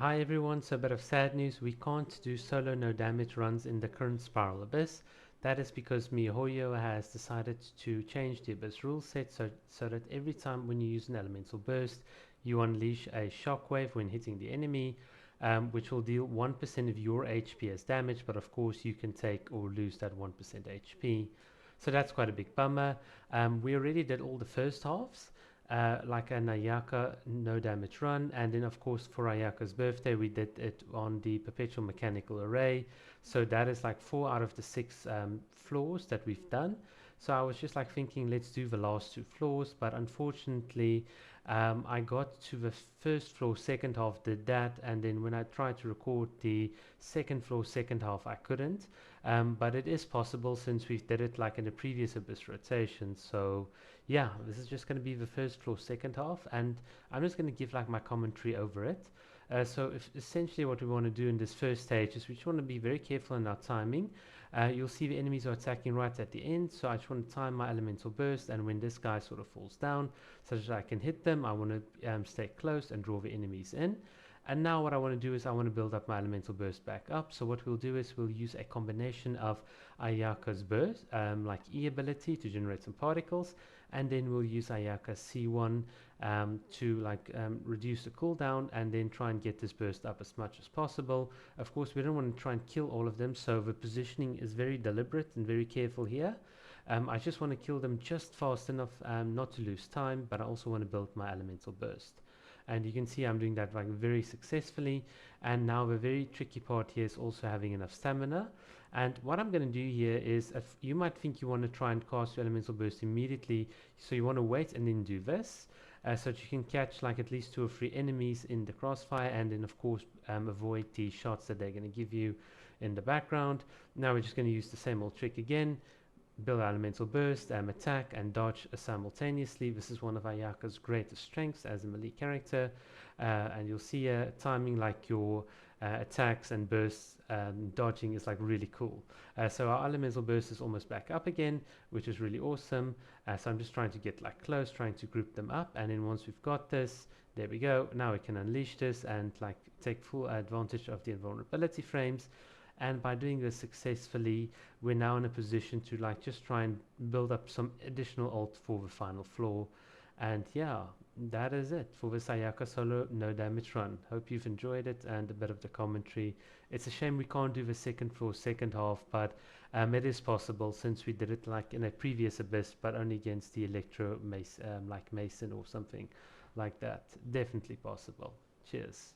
Hi everyone, so a bit of sad news. We can't do solo no damage runs in the current Spiral Abyss. That is because MiHoYo has decided to change the Abyss rule set so that every time when you use an elemental burst, you unleash a shockwave when hitting the enemy, which will deal 1% of your HP as damage, but of course you can take or lose that 1% HP. So that's quite a big bummer. We already did all the first halves like an Ayaka no damage run, and then of course for Ayaka's birthday we did it on the perpetual mechanical array, so that is like 4 out of the 6 floors that we've done. So I was just like thinking let's do the last 2 floors, but unfortunately I got to the first floor second half, did that, and then when I tried to record the second floor second half I couldn't, but it is possible since we did it like in the previous Abyss rotation. So yeah, this is just going to be the first floor second half, and I'm just going to give like my commentary over it. So if essentially what we want to do in this first stage is we just want to be very careful in our timing. You'll see the enemies are attacking right at the end, so I just want to time my elemental burst, and when this guy sort of falls down so that I can hit them, I want to stay close and draw the enemies in. And now what I want to do is I want to build up my elemental burst back up. So what we'll do is we'll use a combination of Ayaka's burst, like E ability to generate some particles, and then we'll use Ayaka's C1 to reduce the cooldown and then try and get this burst up as much as possible. Of course, we don't want to try and kill all of them, so the positioning is very deliberate and very careful here. I just want to kill them just fast enough not to lose time, but I also want to build my elemental burst. And you can see I'm doing that like very successfully. And now the very tricky part here is also having enough stamina. And what I'm going to do here is, if you might think you want to try and cast your elemental burst immediately, so you want to wait and then do this, so that you can catch like at least 2 or 3 enemies in the crossfire, and then of course avoid the shots that they're going to give you in the background. Now we're just going to use the same old trick again, build elemental burst, attack and dodge simultaneously. This is one of Ayaka's greatest strengths as a melee character, and you'll see timing like your attacks and bursts, dodging is like really cool. So our elemental burst is almost back up again, which is really awesome. So I'm just trying to get like close, trying to group them up, and then once we've got this, there we go. Now we can unleash this and like take full advantage of the invulnerability frames. And by doing this successfully, we're now in a position to like just try and build up some additional ult for the final floor. And yeah, that is it for this Ayaka solo no damage run. Hope you've enjoyed it and a bit of the commentary. It's a shame we can't do the second floor second half, but it is possible since we did it like in a previous Abyss, but only against the Electro Mace, like Mason or something like that. Definitely possible. Cheers.